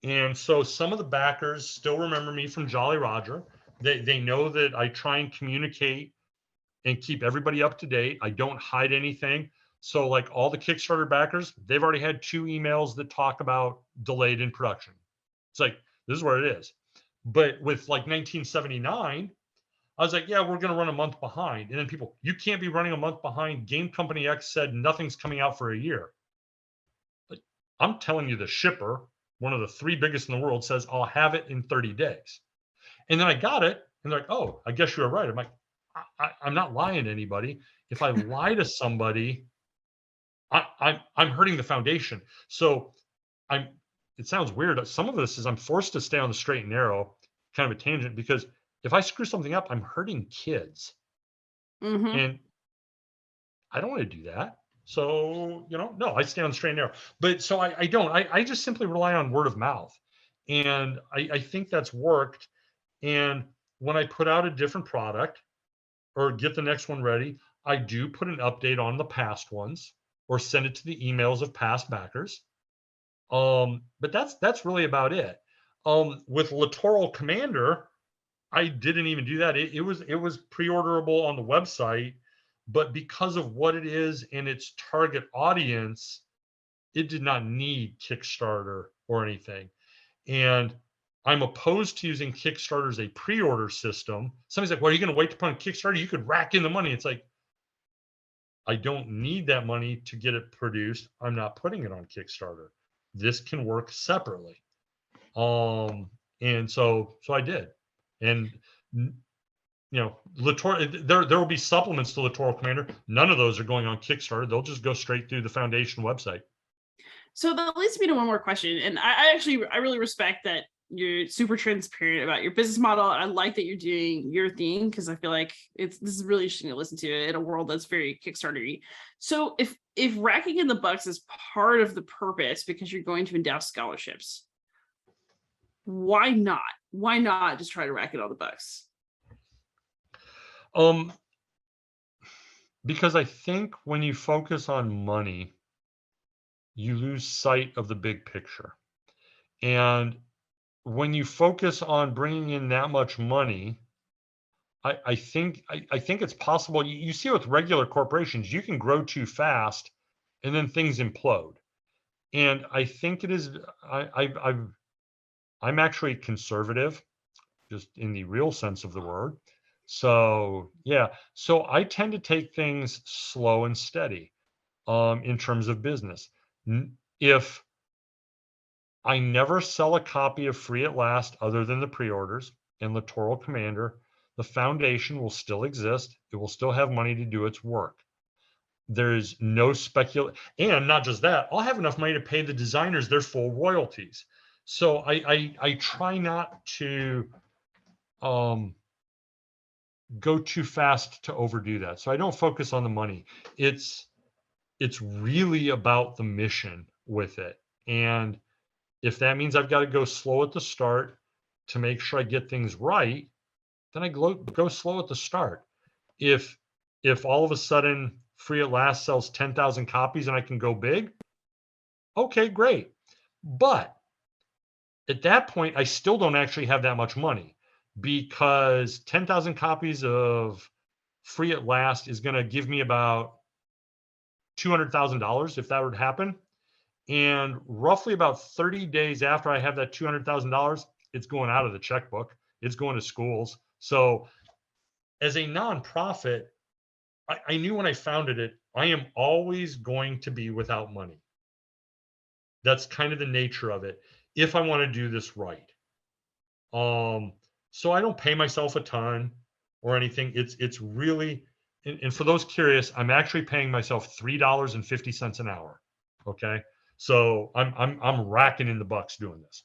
And so some of the backers still remember me from Jolly Roger. They know that I try and communicate and keep everybody up to date. I don't hide anything. So like all the Kickstarter backers, they've already had 2 emails that talk about delayed in production. It's like, this is where it is. But with like 1979, I was like, yeah, we're going to run a month behind. And then people, you can't be running a month behind. Game Company X said nothing's coming out for a year. But I'm telling you, the shipper, one of the 3 biggest in the world, says I'll have it in 30 days. And then I got it, and they're like, oh, I guess you were right. I'm like, I'm not lying to anybody. If I lie to somebody, I'm hurting the foundation. So it sounds weird. Some of this is I'm forced to stay on the straight and narrow, kind of a tangent, because if I screw something up, I'm hurting kids. Mm-hmm. And I don't want to do that. So, no, I stay on the straight and narrow. But so I don't. I just simply rely on word of mouth. And I think that's worked. And when I put out a different product or get the next one ready, I do put an update on the past ones or send it to the emails of past backers. But that's really about it. With Littoral Commander, I didn't even do that. It was pre-orderable on the website, but because of what it is and its target audience, it did not need Kickstarter or anything. And I'm opposed to using Kickstarter as a pre-order system. Somebody's like, well, are you going to wait to put on Kickstarter? You could rack in the money. It's like, I don't need that money to get it produced. I'm not putting it on Kickstarter. This can work separately. And so I did. And Littoral, there will be supplements to Littoral Commander. None of those are going on Kickstarter. They'll just go straight through the foundation website. So that leads me to one more question. And I really respect that you're super transparent about your business model. I like that you're doing your thing, because I feel like this is really interesting to listen to in a world that's very Kickstarter-y. So if racking in the bucks is part of the purpose because you're going to endow scholarships, why not? Why not just try to rack in all the bucks? Because I think when you focus on money, you lose sight of the big picture. And when you focus on bringing in that much money, I think it's possible. You see with regular corporations, you can grow too fast and then things implode. And I think it is, I'm actually conservative, just in the real sense of the word. So yeah, so I tend to take things slow and steady in terms of business. If I never sell a copy of Free at Last other than the pre-orders and Littoral Commander, the foundation will still exist. It will still have money to do its work. There's no and not just that, I'll have enough money to pay the designers their full royalties. So I try not to go too fast to overdo that. So I don't focus on the money. It's really about the mission with it. And if that means I've got to go slow at the start to make sure I get things right, then I go slow at the start. If all of a sudden Free at Last sells 10,000 copies and I can go big, okay, great. But at that point, I still don't actually have that much money, because 10,000 copies of Free at Last is going to give me about $200,000 if that were to happen. And roughly about 30 days after I have that $200,000, it's going out of the checkbook. It's going to schools. So as a nonprofit, I knew when I founded it, I am always going to be without money. That's kind of the nature of it if I want to do this right. So I don't pay myself a ton or anything. It's really, and for those curious, I'm actually paying myself $3.50 an hour. Okay. So I'm racking in the bucks doing this.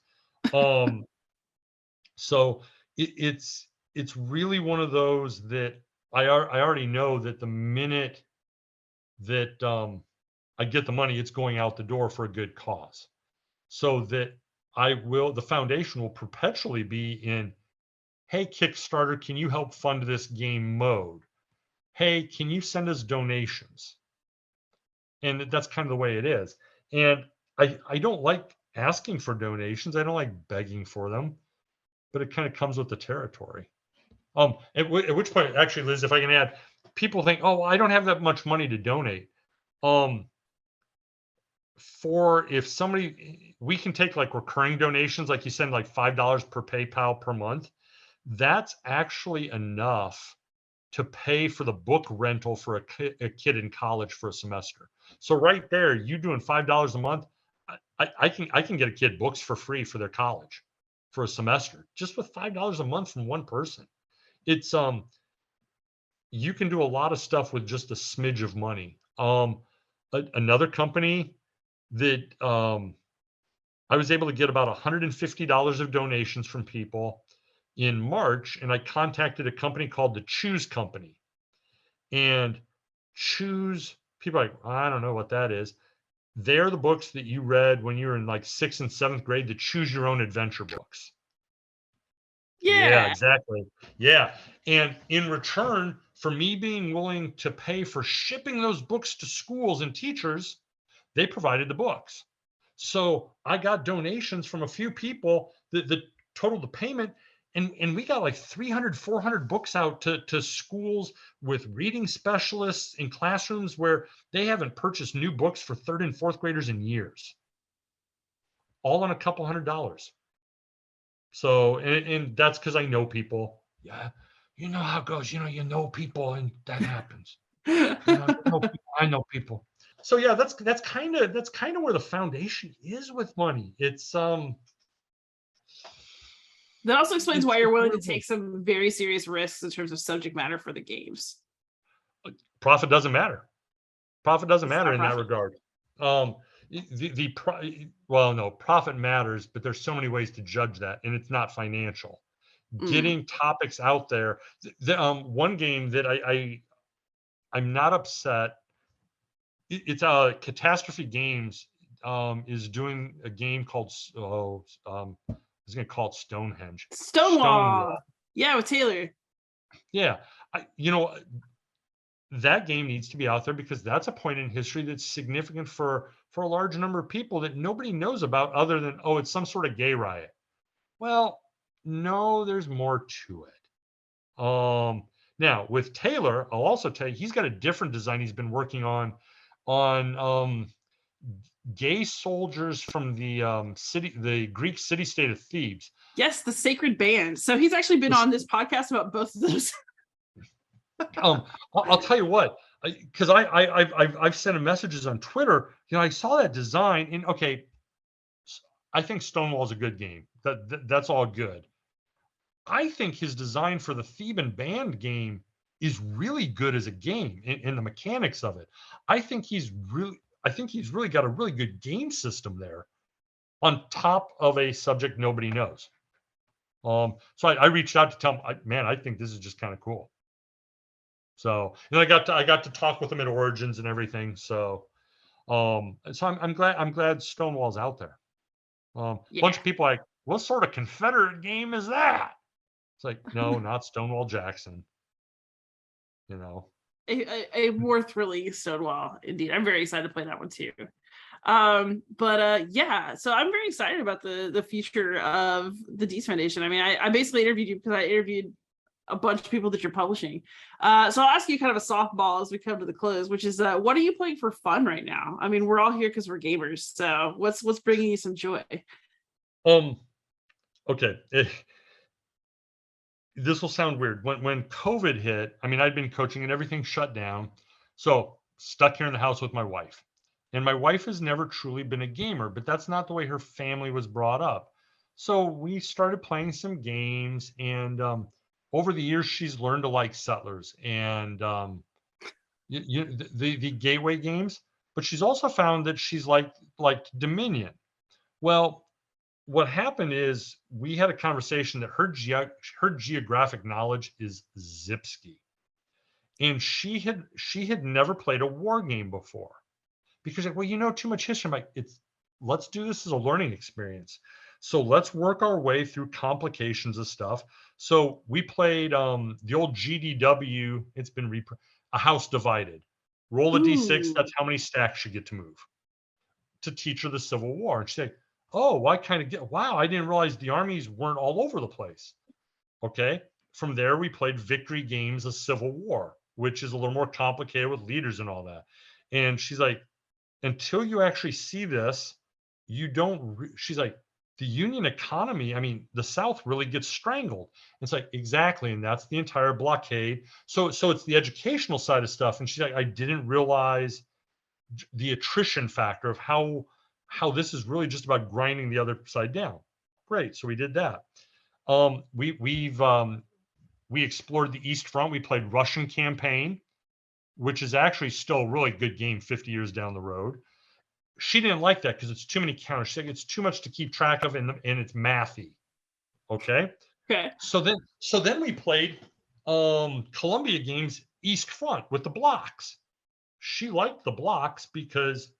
So it's really one of those that I already know that the minute that I get the money, it's going out the door for a good cause. So that the foundation will perpetually be in, hey, Kickstarter, can you help fund this game mode? Hey, can you send us donations? And that's kind of the way it is. And I don't like asking for donations. I don't like begging for them, but it kind of comes with the territory. At which point, actually, Liz, if I can add, people think, oh, well, I don't have that much money to donate. For if somebody, we can take like recurring donations, like you send like $5 per PayPal per month. That's actually enough to pay for the book rental for a kid in college for a semester. So right there, you doing $5 a month, I can get a kid books for free for their college for a semester, just with $5 a month from one person. It's you can do a lot of stuff with just a smidge of money. Another company that I was able to get about $150 of donations from people in March, and I contacted a company called the Choose Company. And Choose, people are like, I don't know what that is. They're the books that you read when you were in like 6th and 7th grade, the choose your own adventure books. Yeah, Yeah. exactly. Yeah. And in return for me being willing to pay for shipping those books to schools and teachers, they provided the books. So I got donations from a few people that totaled the payment. And we got like 300, 400 books out to schools with reading specialists in classrooms where they haven't purchased new books for 3rd and 4th graders in years, all on a couple $100. So, and that's because I know people. Yeah, you know how it goes. You know people, and that happens. I know people. So yeah, that's kind of where the foundation is with money. That also explains why It's you're willing to weird. take some very serious risks in terms of subject matter for the games. Profit doesn't matter. Profit doesn't It's matter not in that profit. regard. Um, well, no, profit matters, but there's so many ways to judge that, and it's not financial. Mm. Getting topics out there. One game that I'm not upset. It's Catastrophe Games is doing a game called I was gonna call it Stonehenge. Stonewall. Stonewall. Yeah, with Taylor. Yeah, that game needs to be out there because that's a point in history that's significant for a large number of people that nobody knows about other than, oh, it's some sort of gay riot. Well, no, there's more to it. Now with Taylor, I'll also tell you he's got a different design he's been working on gay soldiers from the Greek city-state of Thebes. Yes, the Sacred Band. So he's actually been on this podcast about both of those. I'll tell you what, because I've sent him messages on Twitter. I saw that design, and okay, I think Stonewall's a good game. That's all good. I think his design for the Theban Band game is really good as a game in the mechanics of it. I think he's really got a really good game system there on top of a subject nobody knows. So I reached out to tell him, man, I think this is just kind of cool. So, I got to talk with him at Origins and everything. So, I'm glad Stonewall's out there. A bunch of people are like, what sort of Confederate game is that? It's like, no, not Stonewall Jackson. A worth release Stonewall, indeed. I'm very excited to play that one too. Yeah, so I'm very excited about the future of the Dietz Foundation. I mean, I basically interviewed you because I interviewed a bunch of people that you're publishing. So I'll ask you kind of a softball as we come to the close, which is what are you playing for fun right now? I mean, we're all here because we're gamers. So what's bringing you some joy? Okay. This will sound weird. When COVID hit, I mean, I'd been coaching and everything shut down. So stuck here in the house with my wife. And my wife has never truly been a gamer, but that's not the way her family was brought up. So we started playing some games, and over the years, she's learned to like Settlers and the gateway games. But she's also found that she's liked Dominion. Well, what happened is we had a conversation that her geographic knowledge is Zipski, and she had never played a war game before, because like, well, you know too much history. I'm like, let's do this as a learning experience. So let's work our way through complications of stuff. So we played the old GDW. It's been a house divided. Roll a d6. That's how many stacks you get to move. To teach her the Civil War, and she's like, oh, I kind of get, wow, I didn't realize the armies weren't all over the place. Okay. From there, we played victory games of Civil War, which is a little more complicated with leaders and all that. And she's like, until you actually see this, you don't, she's like, the Union economy, I mean, the South really gets strangled. It's like, exactly. And that's the entire blockade. So it's the educational side of stuff. And she's like, I didn't realize the attrition factor of how this is really just about grinding the other side down. Great. So we did that. We explored the East Front. We played Russian Campaign, which is actually still a really good game 50 years down the road. She didn't like that because it's too many counters. She said it's too much to keep track of, and it's mathy. Okay. So then we played Columbia Games East Front with the blocks. She liked the blocks because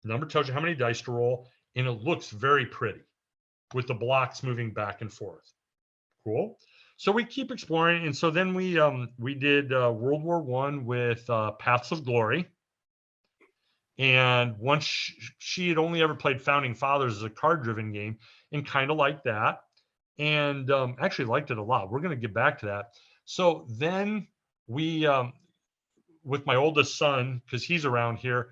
the number tells you how many dice to roll, and it looks very pretty with the blocks moving back and forth. Cool. So we keep exploring, and so then we did World War I with Paths of Glory. And once she had only ever played Founding Fathers as a card-driven game, and kind of liked that, and actually liked it a lot. We're going to get back to that. So then we, with my oldest son, because he's around here,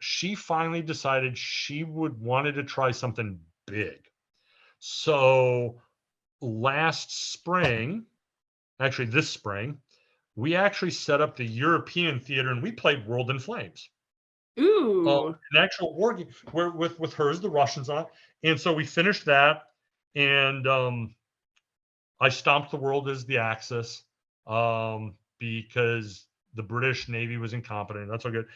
she finally decided she wanted to try something big. So last spring, actually this spring, we actually set up the European theater and we played World in Flames. Ooh. An actual war game where with hers, the Russians on. And so we finished that, and I stomped the world as the Axis because the British Navy was incompetent. That's all good.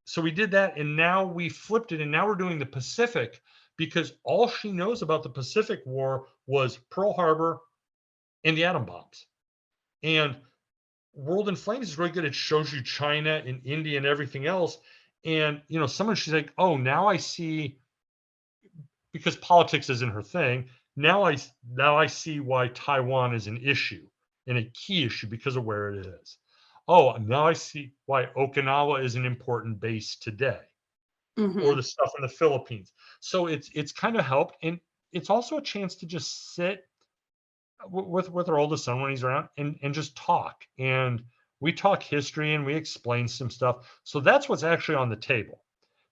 So we did that, and now we flipped it, and now we're doing the Pacific, because all she knows about the Pacific War was Pearl Harbor and the atom bombs. And World in Flames is really good. It shows you China and India and everything else. And, she's like, oh, now I see, because politics isn't her thing. Now I see why Taiwan is an issue, and a key issue because of where it is. Oh, now I see why Okinawa is an important base today, or the stuff in the Philippines. So it's kind of helped, and it's also a chance to just sit with our oldest son when he's around and just talk. And we talk history and we explain some stuff. So that's what's actually on the table.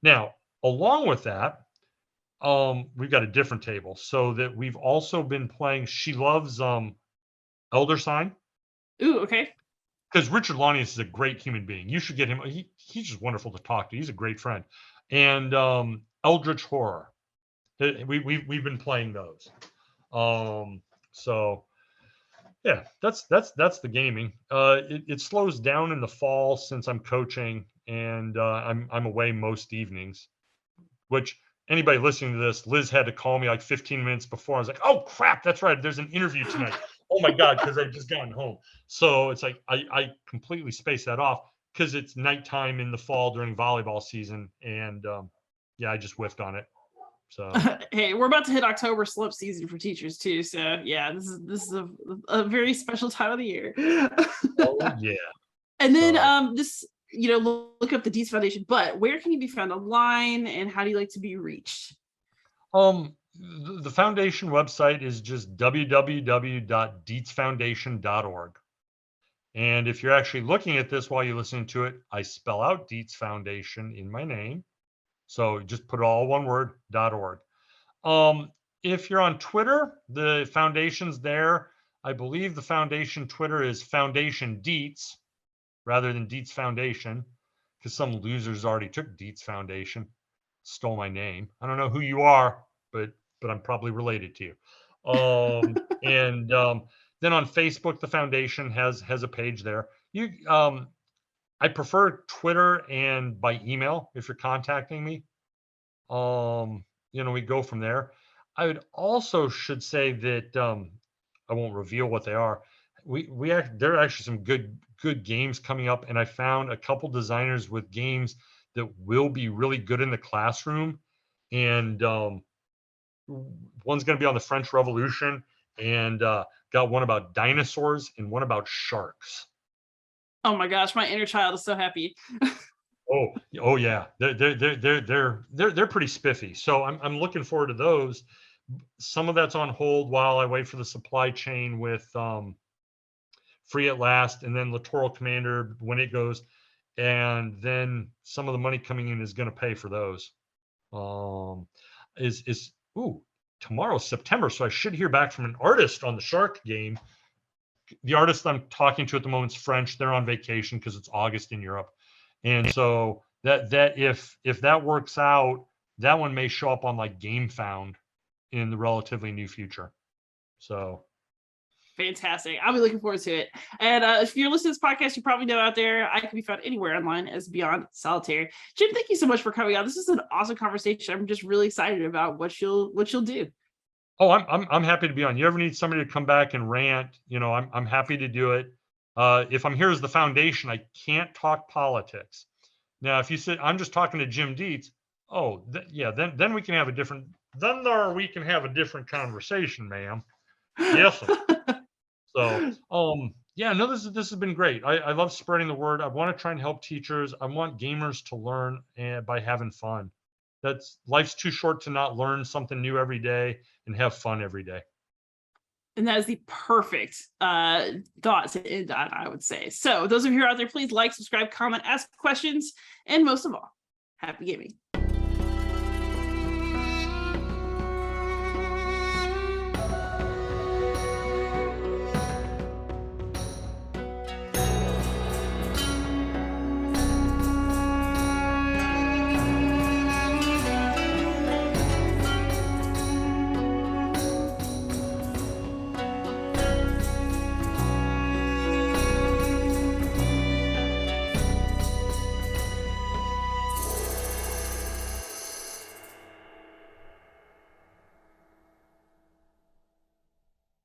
Now, along with that, we've got a different table so that we've also been playing. She loves Elder Sign Ooh, okay. because Richard Lanius is a great human being. You should get him. He's just wonderful to talk to. He's a great friend. And Eldritch Horror. We've been playing those. So yeah, that's the gaming. It slows down in the fall since I'm coaching and I'm away most evenings. Which anybody listening to this, Liz had to call me like 15 minutes before. I was like, oh crap, that's right. There's an interview tonight. Oh my God, because I've just gotten home. So it's like I completely space that off because it's nighttime in the fall during volleyball season. And yeah, I just whiffed on it. So Hey, we're about to hit October slump season for teachers too. So yeah, this is a very special time of the year. oh yeah. And then So just look up the Dietz Foundation. But where can you be found online, and how do you like to be reached? the foundation website is just www.dietzfoundation.org. And if you're actually looking at this while you're listening to it, I spell out Dietz Foundation in my name. So just put all one word, .org. If you're on Twitter, the foundation's there. I believe the foundation Twitter is Foundation Dietz rather than Dietz Foundation because some losers already took Dietz Foundation, stole my name. I don't know who you are, but I'm probably related to you. And then on Facebook, the foundation has a page there. I prefer Twitter and by email if you're contacting me. We go from there. I would also should say that I won't reveal what they are. There are actually some good games coming up, and I found a couple designers with games that will be really good in the classroom. And one's going to be on the French Revolution, and got one about dinosaurs and one about sharks. Oh my gosh, my inner child is so happy. Oh yeah, they're pretty spiffy. So I'm looking forward to those. Some of that's on hold while I wait for the supply chain with Free at Last, and then Littoral Commander when it goes, and then some of the money coming in is going to pay for those. Tomorrow's September, so I should hear back from an artist on the Shark game. The artist I'm talking to at the moment is French. They're on vacation because it's August in Europe. And so that if that works out, that one may show up on like GameFound in the relatively near future. So fantastic. I'll be looking forward to it. And if you're listening to this podcast, you probably know out there I can be found anywhere online as Beyond Solitaire. Jim, thank you so much for coming on. This is an awesome conversation. I'm just really excited about what you'll do. Oh, I'm happy to be on. You ever need somebody to come back and rant? I'm happy to do it. If I'm here as the foundation, I can't talk politics. Now, if you say I'm just talking to Jim Dietz, then we can have a different. We can have a different conversation, ma'am. Yes. So, this has been great. I love spreading the word. I want to try and help teachers. I want gamers to learn by having fun. Life's too short to not learn something new every day and have fun every day. And that is the perfect thought to end on, I would say. So those of you out there, please like, subscribe, comment, ask questions, and most of all, happy gaming.